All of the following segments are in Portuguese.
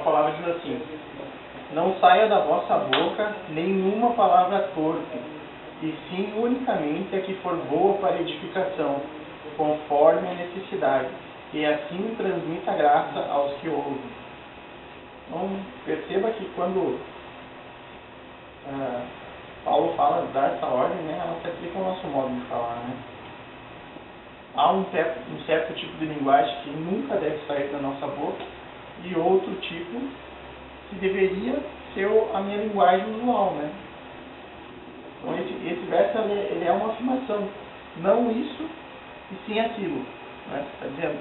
palavra diz assim: não saia da vossa boca nenhuma palavra torpe, e sim unicamente a que for boa para edificação, conforme a necessidade, e assim transmita graça aos que ouvem. Então, perceba que quando Paulo fala dar essa ordem, né, ela se aplica ao nosso modo de falar, né? Há um certo tipo de linguagem que nunca deve sair da nossa boca, e outro tipo que deveria ser a minha linguagem usual, né? Então esse verso ele é uma afirmação, não isso e sim aquilo, né? Está dizendo,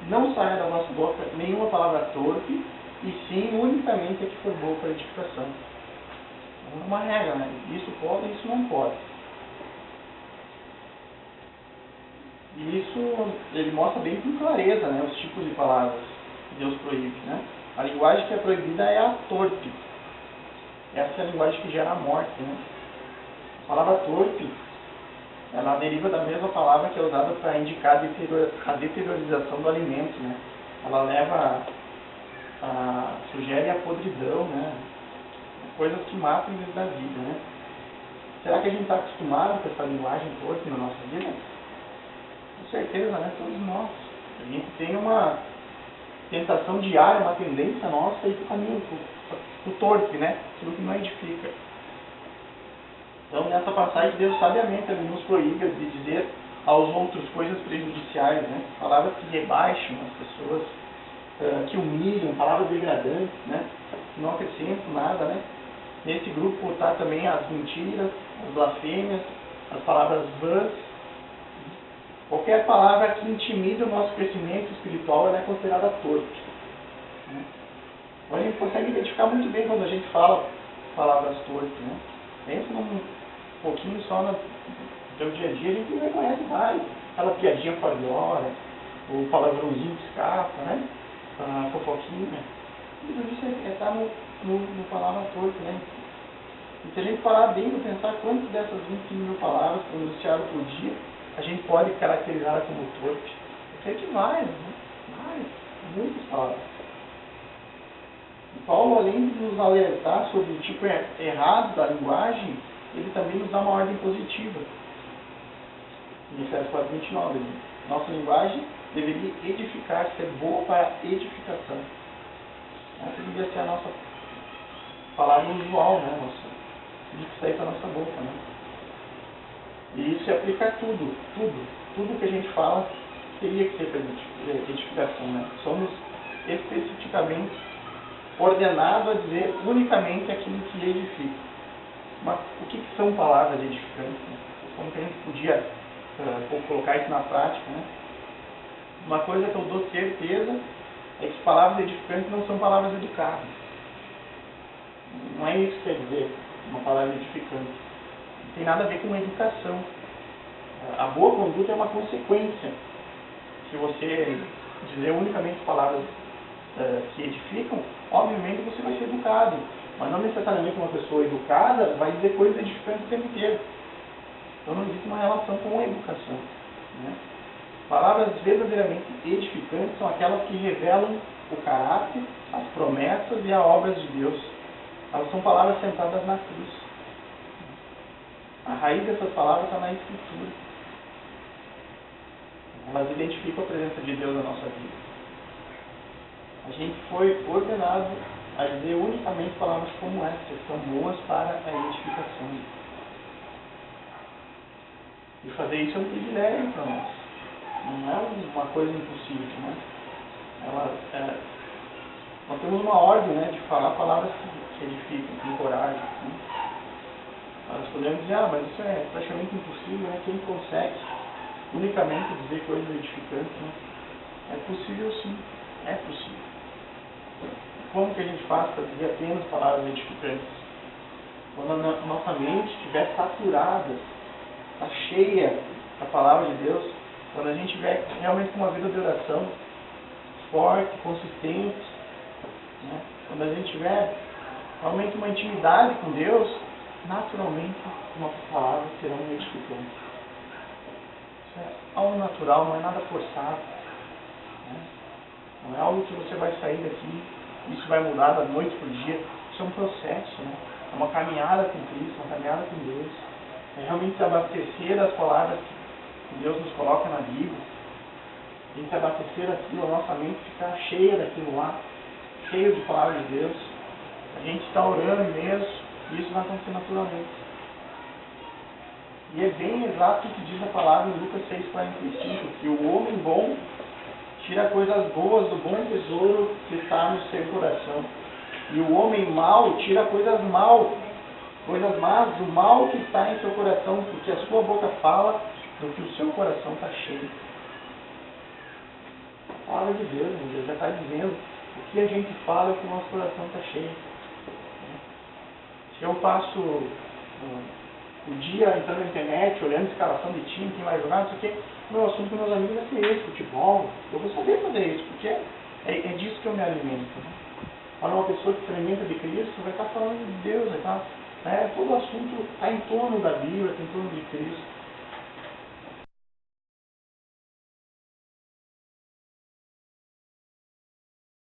não saia da vossa boca nenhuma palavra torpe, e sim unicamente a que for boa para edificação. É uma regra, né? Isso pode e isso não pode. E isso ele mostra bem com clareza, né, os tipos de palavras que Deus proíbe, né? A linguagem que é proibida é a torpe. Essa é a linguagem que gera a morte, né? A palavra torpe, ela deriva da mesma palavra que é usada para indicar a deteriorização do alimento, né? Ela leva sugere a podridão, né? Coisas que matam dentro da vida, né? Será que a gente está acostumado com essa linguagem torpe na nossa vida? Com certeza, né? Todos nós. A gente tem uma tentação diária, uma tendência nossa a ir para o caminho, para o torpe, né? Aquilo que não edifica. Então, nessa passagem, Deus sabiamente ele nos proíbe de dizer aos outros coisas prejudiciais, né? Palavras que rebaixam as pessoas, que humilham, palavras degradantes, né? Que não acrescentam nada, né? Nesse grupo está também as mentiras, as blasfêmias, as palavras vãs. Qualquer palavra que intimida o nosso crescimento espiritual, ela é considerada torpe. Então a gente consegue identificar muito bem quando a gente fala palavras torpes, né? Pensa num pouquinho só no seu dia a dia, a gente reconhece várias. Aquela piadinha fora de hora, o palavrãozinho que escapa, né? A fofoquinha. Tudo isso está no palavra torpe, né? E se a gente parar bem e pensar quantas dessas 25 mil palavras pronunciadas por dia a gente pode caracterizar como torpe. Eu sei que várias, né? Várias, muitas palavras. E Paulo, além de nos alertar sobre o tipo errado da linguagem, ele também nos dá uma ordem positiva. Em Efésios 4:29, nossa linguagem deveria edificar, ser boa para edificação. Essa deveria ser a nossa palavra usual, né? Nossa, de que sair da nossa boca, né? E isso se aplica a tudo que a gente fala teria que ser para edificação, né? Somos especificamente ordenados a dizer unicamente aquilo que edifica. Mas o que são palavras edificantes? Né? Como que a gente podia colocar isso na prática, né? Uma coisa que eu dou certeza é que palavras edificantes não são palavras educadas. Não é isso que quer dizer uma palavra edificante. Não tem nada a ver com educação. A boa conduta é uma consequência. Se você dizer unicamente palavras que edificam, obviamente você vai ser educado. Mas não necessariamente uma pessoa educada vai dizer coisas edificantes o tempo inteiro. Então não existe uma relação com a educação, né? Palavras verdadeiramente edificantes são aquelas que revelam o caráter, as promessas e as obras de Deus. Elas são palavras sentadas na cruz. A raiz dessas palavras está na Escritura. Elas identificam a presença de Deus na nossa vida. A gente foi ordenado a dizer unicamente palavras como essas, que são boas para a edificação. E fazer isso é um privilégio para nós. Não é uma coisa impossível, né? Nós temos uma ordem, né, de falar palavras que edificam, que encorajam. Né? Nós podemos dizer, mas isso é praticamente impossível, né? Quem consegue unicamente dizer coisas edificantes, né? É possível sim, é possível. Como que a gente faz para dizer apenas palavras edificantes? Quando a nossa mente estiver saturada, está cheia da palavra de Deus, quando a gente estiver realmente com uma vida de oração forte, consistente, né? Quando a gente tiver realmente uma intimidade com Deus, naturalmente nossas palavras serão edificantes. Isso é algo natural, não é nada forçado, né? Não é algo que você vai sair daqui isso vai mudar da noite para o dia. Isso é um processo, né? É uma caminhada com Cristo, uma caminhada com Deus. É realmente se abastecer das palavras que Deus nos coloca na Bíblia. Tem que se abastecer daquilo, a nossa mente ficar cheia daquilo lá, cheia de palavras de Deus. A gente está orando mesmo, e isso vai acontecer naturalmente. E é bem exato o que diz a palavra em Lucas 6,45, que o homem bom tira coisas boas do bom tesouro que está no seu coração. E o homem mau tira coisas más do mal que está em seu coração, porque a sua boca fala do que o seu coração está cheio. A palavra de Deus, Deus já está dizendo o que a gente fala é que o nosso coração está cheio. Se eu passo o dia entrando na internet, olhando a escalação de time, quem vai jogar, não sei o quê, meu assunto com meus amigos vai ser esse, futebol. Eu vou saber fazer isso, porque é disso que eu me alimento. Né? Olha, uma pessoa que se alimenta de Cristo vai estar falando de Deus, vai estar, né? Todo o assunto está em torno da Bíblia, está em torno de Cristo.